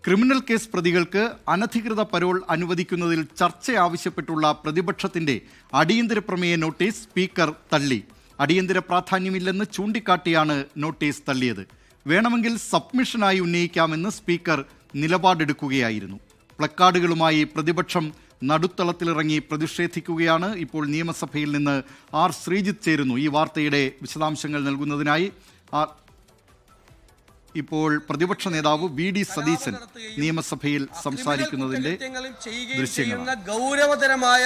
Criminal case പ്രതികൾക്ക് അനധികൃത parole അനുവദിക്കുന്നതിൽ ചർച്ച ആവശ്യപ്പെട്ടുള്ള പ്രതിപക്ഷത്തിന്റെ അടിയന്തര പ്രമേയ നോട്ടീസ് സ്പീക്കർ തള്ളി. അടിയന്തര പ്രാധാന്യമില്ലെന്ന് ചൂണ്ടിക്കാട്ടിയാണ് നോട്ടീസ് തള്ളിയത്. വേണമെങ്കിൽ സബ്മിഷനായി ഉന്നയിക്കാമെന്ന് സ്പീക്കർ നിലപാടെടുക്കുകയായിരുന്നു. പ്ലക്കാർഡുകളുമായി പ്രതിപക്ഷം നടുത്തളത്തിലിറങ്ങി പ്രതിഷേധിക്കുകയാണ്. ഇപ്പോൾ നിയമസഭയിൽ നിന്ന് ആർ ശ്രീജിത്ത് ചേരുന്നു ഈ വാർത്തയുടെ വിശദാംശങ്ങൾ നൽകുന്നതിനായി. ഇപ്പോൾ പ്രതിപക്ഷ നേതാവ് വി.ഡി. സതീശൻ നിയമസഭയിൽ സംസാരിക്കുന്നതിന്റെ ദൃശ്യങ്ങൾ. ഗൗരവതരമായ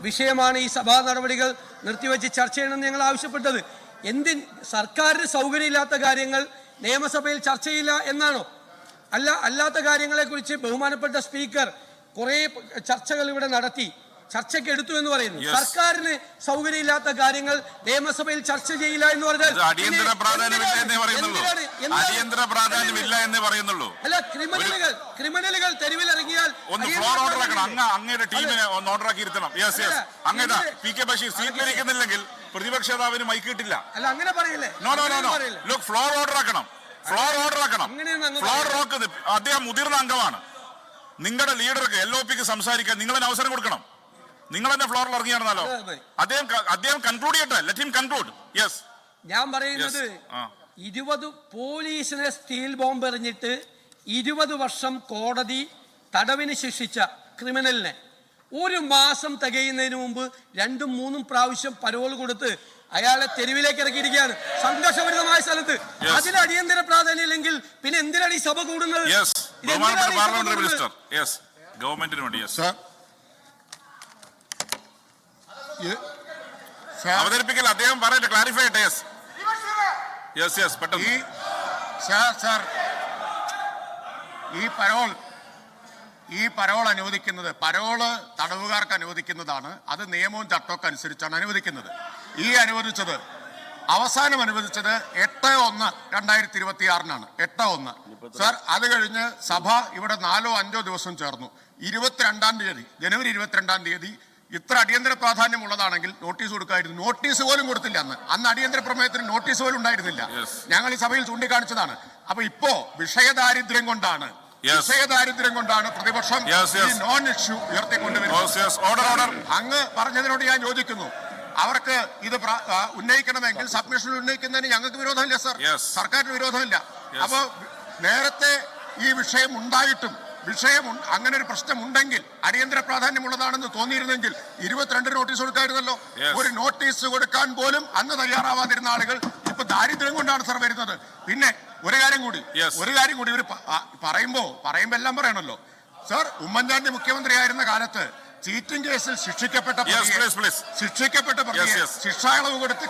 വിഷയമാണ് ഈ സഭാ നടപടികൾ നിർത്തിവെച്ച് ചർച്ച ചെയ്യണമെന്ന് ഞങ്ങൾ ആവശ്യപ്പെട്ടത്. സർക്കാരിന് സൗകര്യമില്ലാത്ത കാര്യങ്ങൾ നിയമസഭയിൽ ചർച്ച ചെയ്യില്ല എന്നാണോ? അല്ലാത്ത കാര്യങ്ങളെ കുറിച്ച് ബഹുമാനപ്പെട്ട സ്പീക്കർ കുറെ ചർച്ചകൾ ഇവിടെ നടത്തി, ചർച്ചയ്ക്ക് എടുത്തു എന്ന് പറയുന്നു. സർക്കാരിന് സൗകര്യമില്ലാത്ത കാര്യങ്ങൾ നിയമസഭയിൽ ചർച്ച ചെയ്യില്ല എന്ന് പറഞ്ഞാൽ അല്ല, ക്രിമിനലുകൾ തെരുവിലിറങ്ങിയാൽ പ്രതിപക്ഷ നേതാവിന് മൈക്ക് കിട്ടില്ല. അല്ല, അങ്ങനെ പറയില്ലേ? ഫ്ലോർ ഓർഡർ ആക്കണം. അദ്ദേഹം മുതിർന്ന അംഗമാണ്. നിങ്ങളുടെ ലീഡർക്ക് LOPക്ക് സംസാരിക്കാൻ നിങ്ങൾ അവസരം കൊടുക്കണം. നിങ്ങൾ തന്നെ ഫ്ലോറിൽ ഇറങ്ങിയാണെന്നാലോ? അദ്ദേഹം കൺക്ലൂഡ് ചെയ്യട്ടെ. Let him conclude. യെസ്, ഞാൻ പറയുന്നത് 20 പോലീസിനെ സ്റ്റീൽ ബോംബ് എറിഞ്ഞിട്ട് 20 വർഷം കോടതി തടവിന് ശിക്ഷിച്ച ക്രിമിനലിനെ 1 മാസം തികയുന്നതിന് മുമ്പ് 2-3 പ്രാവശ്യം പരോൾ കൊടുത്ത് അയാളെ തെരുവിലേക്ക് ഇറക്കിയിരിക്കുകയാണ്, സംഘർഷഭരിതമായ സ്ഥലത്ത്. അതിന് അടിയന്തര പ്രാധാന്യം ഇല്ലെങ്കിൽ പിന്നെ എന്തിനാണ് ഈ സഭ കൂടുന്നത്? അവതരിപ്പിക്കൽ അദ്ദേഹം പറയട്ടെ, ക്ലാരിഫൈ ചെയ്യട്ടെ. ഈ പരോൾ അനുവദിക്കുന്നത്, പരോള് തടവുകാർക്ക് അനുവദിക്കുന്നതാണ്. അത് നിയമവും ചട്ടമൊക്കെ അനുസരിച്ചാണ് അനുവദിക്കുന്നത്. അനുവദിച്ചത് അവസാനം അനുവദിച്ചത് 8/1/2026 8/1. സാർ, അത് കഴിഞ്ഞ് സഭ ഇവിടെ 4-5 ദിവസം ചേർന്നു. 22-ാം തീയതി, ജനുവരി 22-ാം തീയതി ഇത്ര അടിയന്തര പ്രാധാന്യമുള്ളതാണെങ്കിൽ നോട്ടീസ് കൊടുക്കായിരുന്നു. നോട്ടീസ് പോലും കൊടുത്തില്ല. അന്ന് അടിയന്തര പ്രമേയത്തിന് നോട്ടീസ് പോലും ഉണ്ടായിരുന്നില്ല. ഞങ്ങൾ ഈ സഭയിൽ ചൂണ്ടിക്കാണിച്ചതാണ്. അപ്പൊ ഇപ്പോ വിഷയദാരിദ്ര്യം കൊണ്ടാണ് പ്രതിപക്ഷം നോൺ ഇഷ്യൂ ഉയർത്തിക്കൊണ്ടുവരുന്നത്. അങ്ങ് പറഞ്ഞതിനോട് ഞാൻ യോജിക്കുന്നു. അവർക്ക് ഇത് ഉന്നയിക്കണമെങ്കിൽ സബ്മിഷൻ ഉന്നയിക്കുന്നതിന് ഞങ്ങൾക്ക് വിരോധമില്ല സർ, സർക്കാരിന് വിരോധമില്ല. അപ്പൊ നേരത്തെ ഈ വിഷയം ഉണ്ടായിട്ടും അങ്ങനെ ഒരു പ്രശ്നമുണ്ടെങ്കിൽ അടിയന്തര പ്രാധാന്യമുള്ളതാണെന്ന് തോന്നിയിരുന്നെങ്കിൽ 22 നോട്ടീസ് കൊടുക്കായിരുന്നല്ലോ. ഒരു നോട്ടീസ് കൊടുക്കാൻ പോലും അന്ന് തയ്യാറാവാതിരുന്ന ആളുകൾ ഇപ്പൊ ദാരിദ്ര്യം കൊണ്ടാണ് സർ വരുന്നത്. പിന്നെ ഒരു കാര്യം കൂടി ഇവർ പറയുമ്പോ എല്ലാം പറയണല്ലോ സർ. ഉമ്മൻചാണ്ടി മുഖ്യമന്ത്രിയായിരുന്ന കാലത്ത് ചീറ്റിംഗ് കേസിൽ ശിക്ഷിക്കപ്പെട്ട ശിക്ഷാളവ് കൊടുത്ത്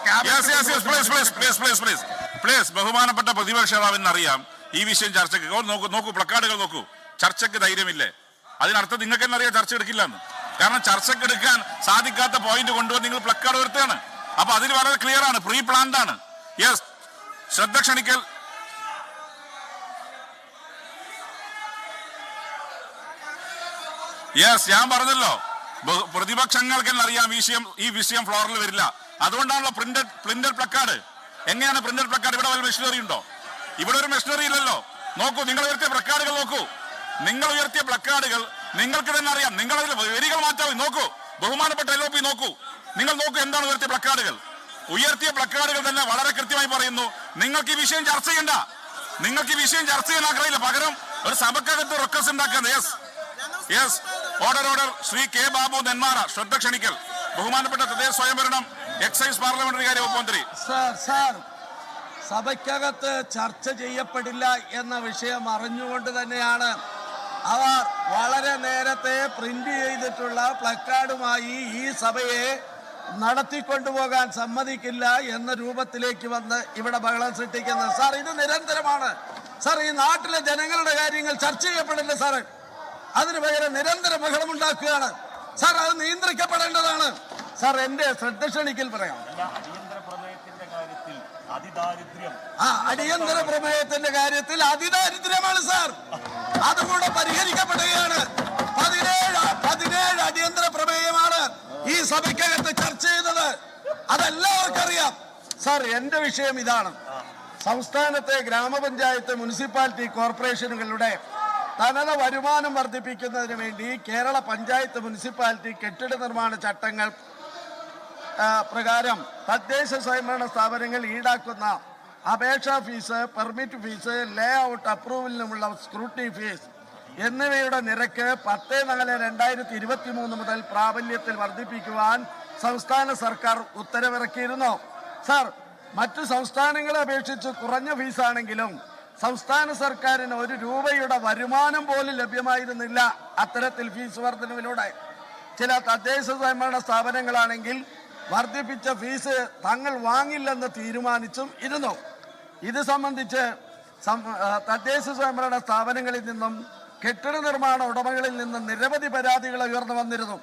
ബഹുമാനപ്പെട്ട പ്രതിപക്ഷ നേതാവിന് അറിയാം ഈ വിഷയം ചർച്ചയ്ക്ക്. നോക്കൂ, പ്ലക്കാർഡുകൾ നോക്കൂ. ചർച്ചയ്ക്ക് ധൈര്യമില്ലേ? അതിനർത്ഥം നിങ്ങൾക്ക് തന്നെ അറിയാം ചർച്ച എടുക്കില്ലെന്ന്. കാരണം ചർച്ചയ്ക്ക് എടുക്കാൻ സാധിക്കാത്ത പോയിന്റ് കൊണ്ടുവന്ന് നിങ്ങൾ പ്ലക്കാർഡ് ഉയർത്തുകയാണ്. അപ്പൊ അതിന് വളരെ ക്ലിയർ ആണ്, പ്രീ പ്ലാൻഡ് ആണ്. യെസ്, ശ്രദ്ധ ക്ഷണിക്കൽ. ഞാൻ പറഞ്ഞല്ലോ, പ്രതിപക്ഷങ്ങൾക്ക് അറിയാം ഈ വിഷയം ഫ്ലോറിൽ വരില്ല. അതുകൊണ്ടാണല്ലോ പ്രിന്റഡ് പ്ലക്കാർഡ്. എങ്ങനെയാണ് പ്രിന്റഡ് പ്ലക്കാർഡ്? ഇവിടെ വല്ല മെഷീനറി ഉണ്ടോ? ഇവിടെ ഒരു മെഷീനറി ഇല്ലല്ലോ. നോക്കൂ, നിങ്ങൾ ഉയർത്തിയ പ്ലക്കാർഡുകൾ നോക്കൂ. നിങ്ങൾക്ക് തന്നെ അറിയാം. നിങ്ങൾ അതിൽ വരികൾ മാറ്റാവും. നോക്കൂ, ബഹുമാനപ്പെട്ട LOP നോക്കൂ. നിങ്ങൾ നോക്കൂ എന്താണ് ഉയർത്തിയ പ്ലക്കാർഡുകൾ. തന്നെ വളരെ കൃത്യമായി പറയുന്നു, നിങ്ങൾക്ക് ഈ വിഷയം ചർച്ച ചെയ്യണ്ട. നിങ്ങൾക്ക് ഈ വിഷയം ചർച്ച ചെയ്യാൻ ആഗ്രഹമില്ല. പകരം ഒരു സഭക്കകത്ത് റൊക്കസ് ഉണ്ടാക്കാൻ. ഓർഡർ. ശ്രീ K. ബാബു നെന്മാറ, ശ്രദ്ധ ക്ഷണിക്കൽ. ബഹുമാനപ്പെട്ട തദ്ദേശ സ്വയംഭരണം എക്സൈസ് പാർലമെന്ററി കാര്യ വകുപ്പ് മന്ത്രി. സഭയ്ക്കകത്ത് ചർച്ച ചെയ്യപ്പെടില്ല എന്ന വിഷയം അറിഞ്ഞുകൊണ്ട് തന്നെയാണ് അവർ വളരെ നേരത്തെ പ്രിന്റ് ചെയ്തിട്ടുള്ള പ്ലക്കാർഡുമായി ഈ സഭയെ നടത്തിക്കൊണ്ടുപോകാൻ സമ്മതിക്കില്ല എന്ന രൂപത്തിലേക്ക് വന്ന് ഇവിടെ ബഹളം സൃഷ്ടിക്കുന്നത്. സാർ, ഇത് നിരന്തരമാണ്. സാർ, ഈ നാട്ടിലെ ജനങ്ങളുടെ കാര്യങ്ങൾ ചർച്ച ചെയ്യപ്പെടില്ല സാർ. അതിന് പകരം നിരന്തരം ബഹളമുണ്ടാക്കുകയാണ് സാർ. അത് നിയന്ത്രിക്കപ്പെടേണ്ടതാണ് സാർ. എന്റെ ശ്രദ്ധ ക്ഷണിക്കൽ പറയാം. അടിയന്തര പ്രമേയത്തിന്റെ കാര്യത്തിൽ അതിദാരിദ്ര്യമാണ് സാർ. അതുകൂടെ പരിഹരിക്കപ്പെടുകയാണ്. 17 അടിയന്തര പ്രമേയമാണ് ഈ സഭയ്ക്കകത്ത് ചർച്ച ചെയ്തത്. അതെല്ലാവർക്കും അറിയാം സാർ. എന്റെ വിഷയം ഇതാണ്. സംസ്ഥാനത്തെ ഗ്രാമപഞ്ചായത്ത്, മുനിസിപ്പാലിറ്റി, കോർപ്പറേഷനുകളുടെ തനത് വരുമാനം വർദ്ധിപ്പിക്കുന്നതിന് വേണ്ടി കേരള പഞ്ചായത്ത് മുനിസിപ്പാലിറ്റി കെട്ടിട നിർമ്മാണ ചട്ടങ്ങൾ പ്രകാരം തദ്ദേശ സ്വയംഭരണ സ്ഥാപനങ്ങൾ ഈടാക്കുന്ന അപേക്ഷാ fees, permit fees, lay out അപ്രൂവലിനുമുള്ള സ്ക്രൂട്ടിനി ഫീസ് എന്നിവയുടെ നിരക്ക് 10/4/2023 മുതൽ പ്രാബല്യത്തിൽ വർദ്ധിപ്പിക്കുവാൻ സംസ്ഥാന സർക്കാർ ഉത്തരവിറക്കിയിരുന്നു. സർ, മറ്റു സംസ്ഥാനങ്ങളെ അപേക്ഷിച്ച് കുറഞ്ഞ ഫീസാണെങ്കിലും സംസ്ഥാന സർക്കാരിന് 1 രൂപയുടെ വരുമാനം പോലും ലഭ്യമായിരുന്നില്ല അത്തരത്തിൽ ഫീസ് വർധനവിലൂടെ. ചില തദ്ദേശ സ്വയംഭരണ സ്ഥാപനങ്ങളാണെങ്കിൽ വർദ്ധിപ്പിച്ച ഫീസ് തങ്ങൾ വാങ്ങില്ലെന്ന് തീരുമാനിച്ചും ഇരുന്നു. ഇത് സംബന്ധിച്ച് തദ്ദേശ സ്വയംഭരണ സ്ഥാപനങ്ങളിൽ നിന്നും കെട്ടിട നിർമ്മാണ ഉടമകളിൽ നിന്നും നിരവധി പരാതികൾ ഉയർന്നു വന്നിരുന്നു.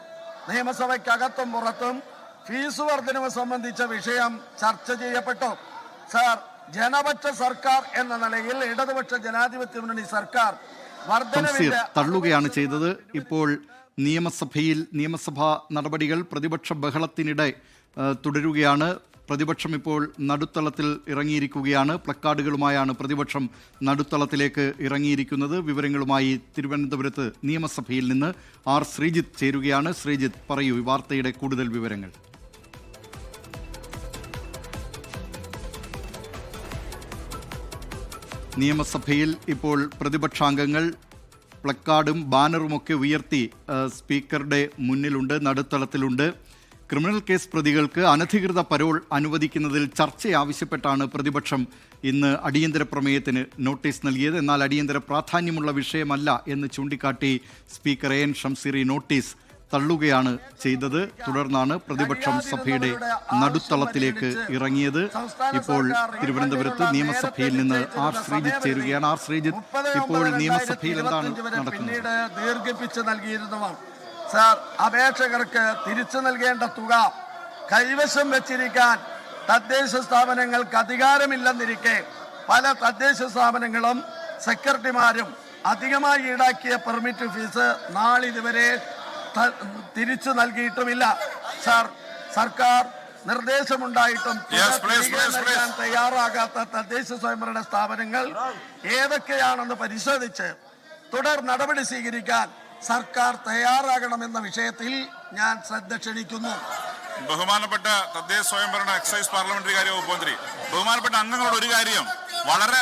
നിയമസഭയ്ക്കകത്തും പുറത്തും ഫീസ് വർധനവ് സംബന്ധിച്ച വിഷയം ചർച്ച ചെയ്യപ്പെട്ടു. സാർ, ജനപക്ഷ സർക്കാർ എന്ന നിലയിൽ ഇടതുപക്ഷ ജനാധിപത്യ മുന്നണി സർക്കാർ വർധനവിന്റെ തള്ളുകയാണ് ചെയ്തത്. ഇപ്പോൾ നിയമസഭാ നടപടികൾ പ്രതിപക്ഷ ബഹളത്തിനിടെ തുടരുകയാണ്. പ്രതിപക്ഷം ഇപ്പോൾ നടുത്തളത്തിൽ ഇറങ്ങിയിരിക്കുകയാണ്. പ്ലക്കാർഡുകളുമായാണ് പ്രതിപക്ഷം നടുത്തളത്തിലേക്ക് ഇറങ്ങിയിരിക്കുന്നത്. വിവരങ്ങളുമായി തിരുവനന്തപുരത്ത് നിയമസഭയിൽ നിന്ന് ആർ ശ്രീജിത്ത് ചേരുകയാണ്. ശ്രീജിത്ത്, പറയൂ ഈ വാർത്തയുടെ കൂടുതൽ വിവരങ്ങൾ. നിയമസഭയിൽ ഇപ്പോൾ പ്രതിപക്ഷാംഗങ്ങൾ പ്ലക്കാർഡും ബാനറുമൊക്കെ ഉയർത്തി സ്പീക്കറുടെ മുന്നിലുണ്ട്, നടുത്തളത്തിലുണ്ട്. ക്രിമിനൽ കേസ് പ്രതികൾക്ക് അനധികൃത പരോൾ അനുവദിക്കുന്നതിൽ ചർച്ച ആവശ്യപ്പെട്ടാണ് പ്രതിപക്ഷം ഇന്ന് അടിയന്തര പ്രമേയത്തിന് നോട്ടീസ് നൽകിയത്. എന്നാൽ അടിയന്തര പ്രാധാന്യമുള്ള വിഷയമല്ല എന്ന് ചൂണ്ടിക്കാട്ടി സ്പീക്കർ എൻ ഷംസീറി നോട്ടീസ് തള്ളുകയാണ് ചെയ്തത്. തുടർന്നാണ് പ്രതിപക്ഷം സഭയുടെ നടുത്തളത്തിലേക്ക് ഇറങ്ങിയത്. ഇപ്പോൾ തിരുവനന്തപുരത്ത് നിയമസഭയിൽ നിന്ന് ആർ ശ്രീജിത്ത് ചേരുകയാണ്. ആർ ശ്രീജിത്ത്, ഇപ്പോൾ നിയമസഭയിൽ എന്താണ് നടക്കുന്നത്? ദീർഘിപ്പിച്ച് നൽകിയിരുന്നതാണ് സാർ. അപേക്ഷകർക്ക് തിരിച്ചു നൽകേണ്ട തുക കൈവശം വെച്ചിരിക്കാൻ തദ്ദേശ സ്ഥാപനങ്ങൾക്ക് അധികാരമില്ലെന്നിരിക്കെ പല തദ്ദേശ സ്ഥാപനങ്ങളും സെക്രട്ടറിമാരും അധികമായി ഈടാക്കിയ പെർമിറ്റ് ഫീസ് നാളിതുവരെ തിരിച്ചു നൽകിയിട്ടുമില്ല. സാർ, സർക്കാർ നിർദ്ദേശമുണ്ടായിട്ടും നൽകാൻ തയ്യാറാകാത്ത തദ്ദേശ സ്വയംഭരണ സ്ഥാപനങ്ങൾ ഏതൊക്കെയാണെന്ന് പരിശോധിച്ച് തുടർ നടപടി സ്വീകരിക്കാൻ സർക്കാർ തയ്യാറാകണമെന്ന വിഷയത്തിൽ ഞാൻ ശ്രദ്ധ ക്ഷണിക്കുന്നു. ബഹുമാനപ്പെട്ട തദ്ദേശ സ്വയംഭരണ എക്സൈസ് പാർലമെന്ററി കാര്യ വകുപ്പ് മന്ത്രി, ബഹുമാനപ്പെട്ട അംഗങ്ങളോട് ഒരു കാര്യം, വളരെ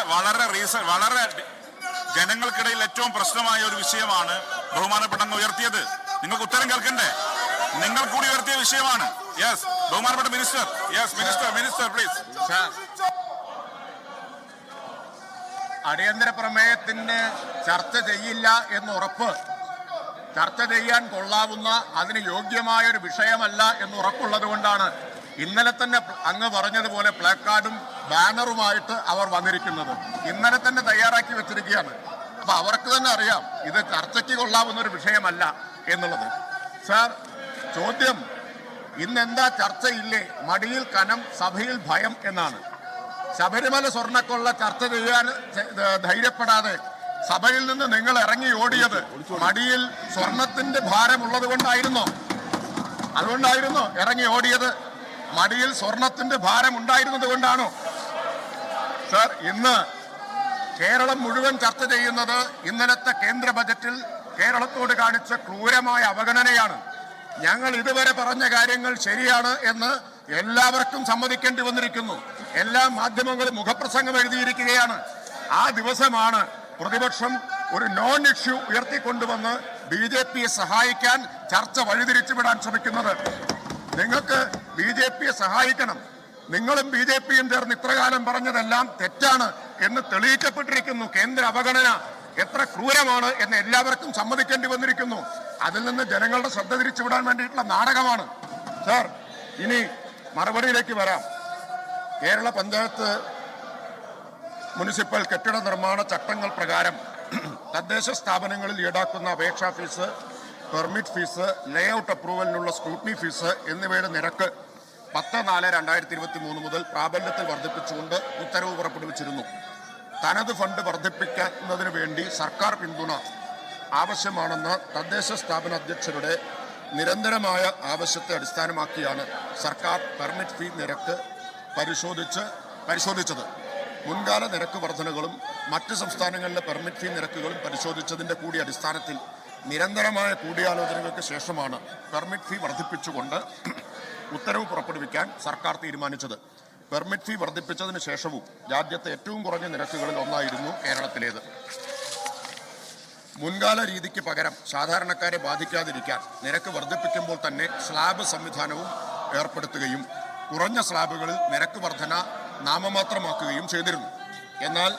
ജനങ്ങൾക്കിടയിൽ ഏറ്റവും പ്രശ്നമായ ഒരു വിഷയമാണ് ബഹുമാനപ്പെട്ട അങ്ങ് ഉയർത്തിയത്. നിങ്ങൾക്ക് ഉത്തരം കേൾക്കണ്ടേ? നിങ്ങൾ കൂടി ഉയർത്തിയ വിഷയമാണ്. യെസ്, ബഹുമാനപ്പെട്ട മിനിസ്റ്റർ. Yes, minister please. അടിയന്തര പ്രമേയത്തിന് ചർച്ച ചെയ്യില്ല എന്ന് ഉറപ്പ്, ചർച്ച ചെയ്യാൻ കൊള്ളാവുന്ന അതിന് യോഗ്യമായ ഒരു വിഷയമല്ല എന്ന് ഉറപ്പുള്ളത് കൊണ്ടാണ് ഇന്നലെ തന്നെ അങ്ങ് പറഞ്ഞതുപോലെ പ്ലക്കാർഡും ബാനറുമായിട്ട് അവർ വന്നിരിക്കുന്നത്. ഇന്നലെ തന്നെ തയ്യാറാക്കി വെച്ചിരിക്കുകയാണ്. അപ്പൊ അവർക്ക് തന്നെ അറിയാം ഇത് ചർച്ചയ്ക്ക് കൊള്ളാവുന്ന ഒരു വിഷയമല്ല എന്നുള്ളത്. സാർ, ചോദ്യം ഇന്നെന്താ ചർച്ചയില്ലേ? മടിയിൽ കനം, സഭയിൽ ഭയം എന്നാണ്. ശബരിമല സ്വർണ്ണക്കൊള്ള ചർച്ച ചെയ്യാൻ ധൈര്യപ്പെടാതെ സഭയിൽ നിന്ന് നിങ്ങൾ ഇറങ്ങി ഓടിയത് മടിയിൽ സ്വർണത്തിന്റെ ഭാരമുള്ളത് കൊണ്ടായിരുന്നോ? അതുകൊണ്ടായിരുന്നോ ഇറങ്ങി ഓടിയത്? മടിയിൽ സ്വർണത്തിന്റെ ഭാരം ഉണ്ടായിരുന്നത് കൊണ്ടാണോ? സർ, ഇന്ന് കേരളം മുഴുവൻ ചർച്ച ചെയ്യുന്നത് ഇന്നലത്തെ കേന്ദ്ര ബജറ്റിൽ കേരളത്തോട് കാണിച്ച ക്രൂരമായ അവഗണനയാണ്. ഞങ്ങൾ ഇതുവരെ പറഞ്ഞ കാര്യങ്ങൾ ശരിയാണ് എന്ന് എല്ലാവർക്കും സമ്മതിക്കേണ്ടി വന്നിരിക്കുന്നു. എല്ലാ മാധ്യമങ്ങളും മുഖപ്രസംഗം എഴുതിയിരിക്കുകയാണ്. ആ ദിവസമാണ് പ്രതിപക്ഷം ഒരു നോൺ ഇഷ്യൂ ഉയർത്തിക്കൊണ്ടുവന്ന് BJPയെ സഹായിക്കാൻ ചർച്ച വഴിതിരിച്ചുവിടാൻ ശ്രമിക്കുന്നത്. നിങ്ങൾക്ക് BJPയെ സഹായിക്കണം. നിങ്ങളും BJPയും ചേർന്ന് ഇത്രകാലം പറഞ്ഞതെല്ലാം തെറ്റാണ് എന്ന് തെളിയിക്കപ്പെട്ടിരിക്കുന്നു. കേന്ദ്ര അവഗണന എത്ര ക്രൂരമാണ് എന്ന് എല്ലാവർക്കും സമ്മതിക്കേണ്ടി വന്നിരിക്കുന്നു. അതിൽ നിന്ന് ജനങ്ങളുടെ ശ്രദ്ധ തിരിച്ചുവിടാൻ വേണ്ടിയിട്ടുള്ള നാടകമാണ്. സാർ, ഇനി മറുപടിയിലേക്ക് വരാം. കേരള പഞ്ചായത്ത് മുനിസിപ്പൽ കെട്ടിട നിർമ്മാണ ചട്ടങ്ങൾ പ്രകാരം തദ്ദേശ സ്ഥാപനങ്ങളിൽ ഈടാക്കുന്ന അപേക്ഷാ fees, permit fees, lay out അപ്രൂവലിനുള്ള സ്ക്രൂട്ടിനി ഫീസ് എന്നിവയുടെ നിരക്ക് 10/4/2023 മുതൽ പ്രാബല്യത്തിൽ വർദ്ധിപ്പിച്ചുകൊണ്ട് ഉത്തരവ് പുറപ്പെടുവിച്ചിരുന്നു. തനത് ഫണ്ട് വർദ്ധിപ്പിക്കുന്നതിന് വേണ്ടി സർക്കാർ പിന്തുണ ആവശ്യമാണെന്ന തദ്ദേശ സ്ഥാപന അധ്യക്ഷരുടെ നിരന്തരമായ ആവശ്യത്തെ അടിസ്ഥാനമാക്കിയാണ് സർക്കാർ പെർമിറ്റ് ഫീ നിരക്ക് പരിശോധിച്ചത്. മുൻകാല നിരക്ക് വർധനകളും മറ്റ് സംസ്ഥാനങ്ങളിലെ പെർമിറ്റ് ഫീ നിരക്കുകളും പരിശോധിച്ചതിൻ്റെ കൂടി അടിസ്ഥാനത്തിൽ നിരന്തരമായ കൂടിയാലോചനകൾക്ക് ശേഷമാണ് പെർമിറ്റ് ഫീ വർദ്ധിപ്പിച്ചുകൊണ്ട് ഉത്തരവ് പുറപ്പെടുവിക്കാൻ സർക്കാർ തീരുമാനിച്ചത്. പെർമിറ്റ് ഫീ വർദ്ധിപ്പിച്ചതിന് ശേഷവും രാജ്യത്തെ ഏറ്റവും കുറഞ്ഞ നിരക്കുകളിൽ ഒന്നായിരുന്നു കേരളത്തിലേത്. മുൻകാല രീതിക്ക് പകരം സാധാരണക്കാരെ ബാധിക്കാതിരിക്കാൻ നിരക്ക് വർദ്ധിപ്പിക്കുമ്പോൾ തന്നെ സ്ലാബ് സംവിധാനവും ഏർപ്പെടുത്തുകയും കുറഞ്ഞ സ്ലാബുകളിൽ നിരക്ക് വർധന നാമമാത്രമാക്കുകയും ചെയ്തിരുന്നു. എന്നാൽ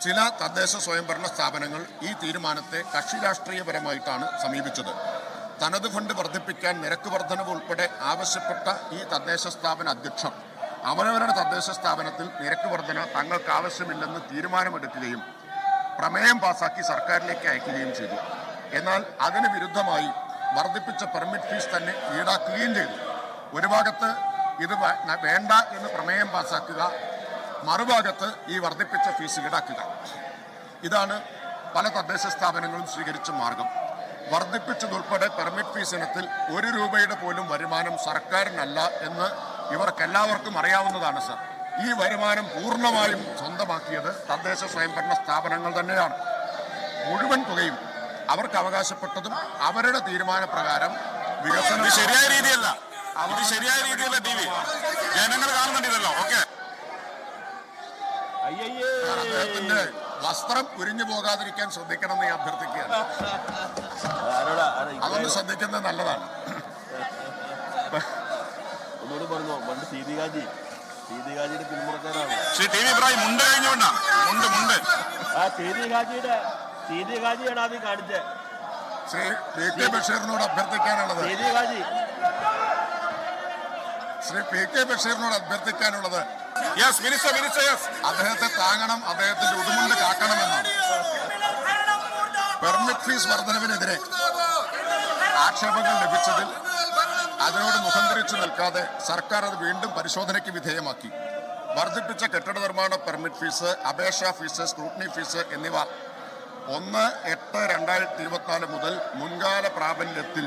ചില തദ്ദേശ സ്വയംഭരണ സ്ഥാപനങ്ങൾ ഈ തീരുമാനത്തെ കക്ഷി രാഷ്ട്രീയപരമായിട്ടാണ് സമീപിച്ചത്. തനത് ഫണ്ട് വർദ്ധിപ്പിക്കാൻ നിരക്ക് വർധനവ് ഉൾപ്പെടെ ആവശ്യപ്പെട്ട ഈ തദ്ദേശ സ്ഥാപന അധ്യക്ഷർ അവരവരുടെ തദ്ദേശ സ്ഥാപനത്തിൽ നിരക്ക് വർധന തങ്ങൾക്ക് ആവശ്യമില്ലെന്ന് തീരുമാനമെടുക്കുകയും പ്രമേയം പാസാക്കി സർക്കാരിലേക്ക് അയക്കുകയും ചെയ്തു. എന്നാൽ അതിന് വിരുദ്ധമായി വർദ്ധിപ്പിച്ച പെർമിറ്റ് ഫീസ് തന്നെ ഈടാക്കുകയും ചെയ്തു. ഒരു ഭാഗത്ത് ഇത് വേണ്ട എന്ന് പ്രമേയം പാസാക്കുക, മറുഭാഗത്ത് ഈ വർദ്ധിപ്പിച്ച ഫീസ് ഈടാക്കുക. ഇതാണ് പല തദ്ദേശ സ്ഥാപനങ്ങളും സ്വീകരിച്ച മാർഗം. വർദ്ധിപ്പിച്ചതുൾപ്പെടെ പെർമിറ്റ് ഫീസ് ഇനത്തിൽ 1 രൂപയുടെ പോലും വരുമാനം സർക്കാരിനല്ല എന്ന് ഇവർക്കെല്ലാവർക്കും അറിയാവുന്നതാണ് സർ. ഈ വരുമാനം പൂർണ്ണമായും സ്വന്തമാക്കിയത് തദ്ദേശ സ്വയംഭരണ സ്ഥാപനങ്ങൾ തന്നെയാണ്. മുഴുവൻ തുകയും അവർക്ക് അവകാശപ്പെട്ടതും അവരുടെ തീരുമാനപ്രകാരം വികസനം ശരിയായ രീതിയല്ല. ശരിയായ രീതിയല്ല. ടി വി ജനങ്ങൾ കാണുന്നുണ്ടല്ലോ. ഓക്കെ, അദ്ദേഹത്തിന്റെ വസ്ത്രം ഉരിഞ്ഞു പോകാതിരിക്കാൻ ശ്രദ്ധിക്കണമെന്ന് ഞാൻ അഭ്യർത്ഥിക്കുകയാണ്. അതൊന്ന് ശ്രദ്ധിക്കുന്നത് നല്ലതാണ്. ശ്രീ ടി വി ഇബ്രാഹിം മുണ്ട് കഴിഞ്ഞോണ്ടാ. മുണ്ട് ശ്രീ പി കെ ബഷീറിനോട് അഭ്യർത്ഥിക്കാനുള്ളത് അദ്ദേഹത്തെ താങ്ങണം, അദ്ദേഹത്തിന്റെ ഉടുമുണ്ട് കാക്കണമെന്നാണ്. പെർമിറ്റ് ഫീസ് വർധനവിനെതിരെ ആക്ഷേപങ്ങൾ ലഭിച്ചതിൽ അതിനോട് മുഖം തിരിച്ചു നിൽക്കാതെ സർക്കാർ അത് വീണ്ടും പരിശോധനയ്ക്ക് വിധേയമാക്കി. വർദ്ധിപ്പിച്ച കെട്ടിട നിർമ്മാണ പെർമിറ്റ് ഫീസ്, അപേക്ഷാ ഫീസ്, സ്ക്രൂട്ടനി ഫീസ് എന്നിവ 1/8/2024 മുതൽ മുൻകാല പ്രാബല്യത്തിൽ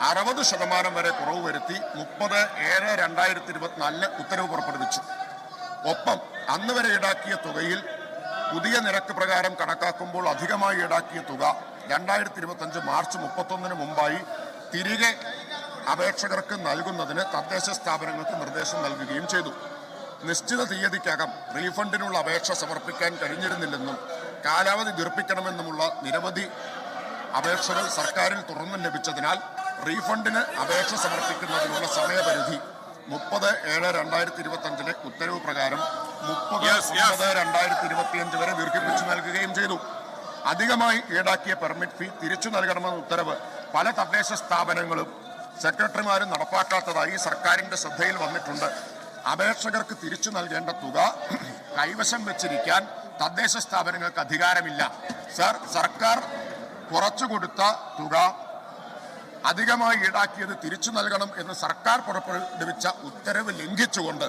60% വരെ കുറവ് വരുത്തി 30/7/2024 ഉത്തരവ് പുറപ്പെടുവിച്ചു. ഒപ്പം അന്ന് വരെ ഈടാക്കിയ തുകയിൽ പുതിയ നിരക്ക് പ്രകാരം കണക്കാക്കുമ്പോൾ അധികമായി ഈടാക്കിയ തുക 2025 മാർച്ച് 31 മുമ്പായി തിരികെ അപേക്ഷകർക്ക് നൽകുന്നതിന് തദ്ദേശ സ്ഥാപനങ്ങൾക്ക് നിർദ്ദേശം നൽകുകയും ചെയ്തു. നിശ്ചിത തീയതിക്കകം റീഫണ്ടിനുള്ള അപേക്ഷ സമർപ്പിക്കാൻ കഴിഞ്ഞിരുന്നില്ലെന്നും കാലാവധി ദീർഘിപ്പിക്കണമെന്നുമുള്ള നിരവധി അപേക്ഷകൾ സർക്കാരിൽ തുടർന്നും ലഭിച്ചതിനാൽ റീഫണ്ടിന് അപേക്ഷ സമർപ്പിക്കുന്നതിനുള്ള സമയപരിധി 30/7/2025 ഉത്തരവ് പ്രകാരം 30/9/2025 വരെ ദീർഘിപ്പിച്ചു നൽകുകയും ചെയ്തു. അധികമായി ഈടാക്കിയ പെർമിറ്റ് ഫീ തിരിച്ചു നൽകണമെന്ന ഉത്തരവ് പല തദ്ദേശ സ്ഥാപനങ്ങളും സെക്രട്ടറിമാരും നടപ്പാക്കാത്തതായി സർക്കാരിന്റെ ശ്രദ്ധയിൽ വന്നിട്ടുണ്ട്. അപേക്ഷകർക്ക് തിരിച്ചു നൽകേണ്ട തുക കൈവശം വെച്ചിരിക്കാൻ തദ്ദേശ സ്ഥാപനങ്ങൾക്ക് അധികാരമില്ല. സർ, സർക്കാർ കുറച്ചു കൊടുത്ത തുക അധികമായി ഈടാക്കിയത് തിരിച്ചു നൽകണം എന്ന് സർക്കാർ പുറപ്പെടുവിച്ച ഉത്തരവ് ലംഘിച്ചുകൊണ്ട്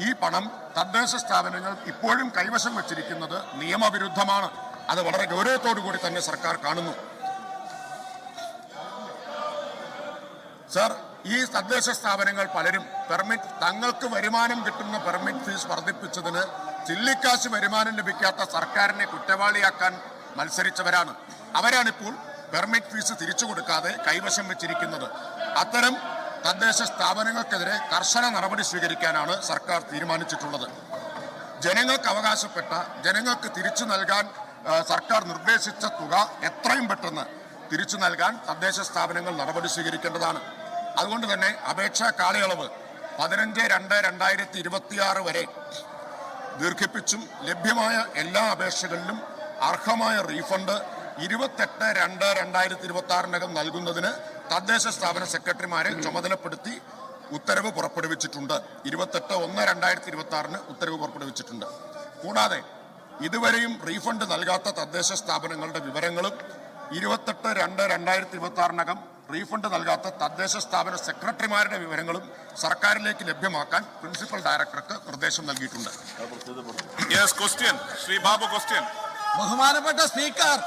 ഈ പണം തദ്ദേശ സ്ഥാപനങ്ങൾ ഇപ്പോഴും കൈവശം വെച്ചിരിക്കുന്നത് നിയമവിരുദ്ധമാണ്. അത് വളരെ ഗൗരവത്തോടു കൂടി തന്നെ സർക്കാർ കാണുന്നു. സർ, ഈ തദ്ദേശ സ്ഥാപനങ്ങൾ പലരും തങ്ങൾക്ക് വരുമാനം കിട്ടുന്ന പെർമിറ്റ് ഫീസ് വർദ്ധിപ്പിച്ചതിന് ചില്ലിക്കാശ് വരുമാനം ലഭിക്കാത്ത സർക്കാരിനെ കുറ്റവാളിയാക്കാൻ മത്സരിച്ചവരാണ്. അവരാണിപ്പോൾ പെർമിറ്റ് ഫീസ് തിരിച്ചു കൊടുക്കാതെ കൈവശം വെച്ചിരിക്കുന്നത്. അത്തരം തദ്ദേശ സ്ഥാപനങ്ങൾക്കെതിരെ കർശന നടപടി സ്വീകരിക്കാനാണ് സർക്കാർ തീരുമാനിച്ചിട്ടുള്ളത്. ജനങ്ങൾക്ക് അവകാശപ്പെട്ട, ജനങ്ങൾക്ക് തിരിച്ചു നൽകാൻ സർക്കാർ നിർദ്ദേശിച്ച തുക എത്രയും പെട്ടെന്ന് തിരിച്ചു നൽകാൻ തദ്ദേശ സ്ഥാപനങ്ങൾ നടപടി സ്വീകരിക്കേണ്ടതാണ്. അതുകൊണ്ട് തന്നെ അപേക്ഷാ കാലയളവ് 15/2/2026 വരെ ദീർഘിപ്പിച്ചും ലഭ്യമായ എല്ലാ അപേക്ഷകളിലും അർഹമായ റീഫണ്ട് 28/2/2026 നൽകുന്നതിന് തദ്ദേശ സ്ഥാപന സെക്രട്ടറിമാരെ ചുമതലപ്പെടുത്തി ഉത്തരവ് പുറപ്പെടുവിച്ചിട്ടുണ്ട്. 28/1/2026 ഉത്തരവ് പുറപ്പെടുവിച്ചിട്ടുണ്ട്. കൂടാതെ ഇതുവരെയും റീഫണ്ട് നൽകാത്ത തദ്ദേശ സ്ഥാപനങ്ങളുടെ വിവരങ്ങളും 28/2/2026 റീഫണ്ട് നൽകാത്ത തദ്ദേശ സ്ഥാപന സെക്രട്ടറിമാരുടെ വിവരങ്ങളും സർക്കാരിലേക്ക് ലഭ്യമാക്കാൻ പ്രിൻസിപ്പൽ ഡയറക്ടർക്ക് നിർദ്ദേശം നൽകിയിട്ടുണ്ട്. ബഹുമാനപ്പെട്ട സ്പീക്കർ,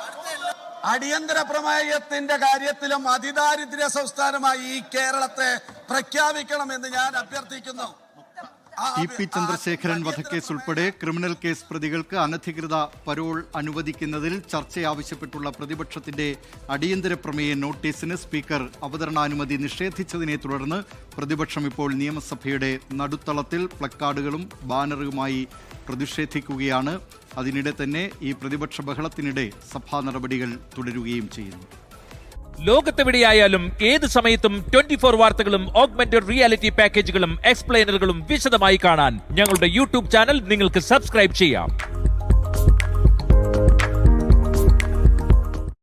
അടിയന്തര പ്രമേയത്തിന്റെ കാര്യത്തിലും അതിദാരിദ്ര്യ സംസ്ഥാനമായി ഈ കേരളത്തെ പ്രഖ്യാപിക്കണമെന്ന് ഞാൻ അഭ്യർത്ഥിക്കുന്നു. ടി.പി. ചന്ദ്രശേഖരൻ വധക്കേസ് ഉൾപ്പെടെ ക്രിമിനൽ കേസ് പ്രതികൾക്ക് അനധികൃത പരോൾ അനുവദിക്കുന്നതിൽ ചർച്ചയാവശ്യപ്പെട്ടുള്ള പ്രതിപക്ഷത്തിന്റെ അടിയന്തര പ്രമേയ നോട്ടീസിന് സ്പീക്കർ അവതരണാനുമതി നിഷേധിച്ചതിനെ തുടർന്ന് പ്രതിപക്ഷം ഇപ്പോൾ നിയമസഭയുടെ നടുത്തളത്തിൽ പ്ലക്കാർഡുകളും ബാനറുമായി പ്രതിഷേധിക്കുകയാണ്. അതിനിടെ തന്നെ ഈ പ്രതിപക്ഷ ബഹളത്തിനിടെ സഭാ നടപടികൾ തുടരുകയും ചെയ്യുന്നു. ലോകത്തെവിടെയായാലും ഏത് സമയത്തും 24 വാർത്തകളും ഓഗ്മെന്റഡ് റിയാലിറ്റി പാക്കേജുകളും എക്സ്പ്ലെയിനറുകളും വിശദമായി കാണാൻ ഞങ്ങളുടെ യൂട്യൂബ് ചാനൽ നിങ്ങൾക്ക് സബ്സ്ക്രൈബ് ചെയ്യാം.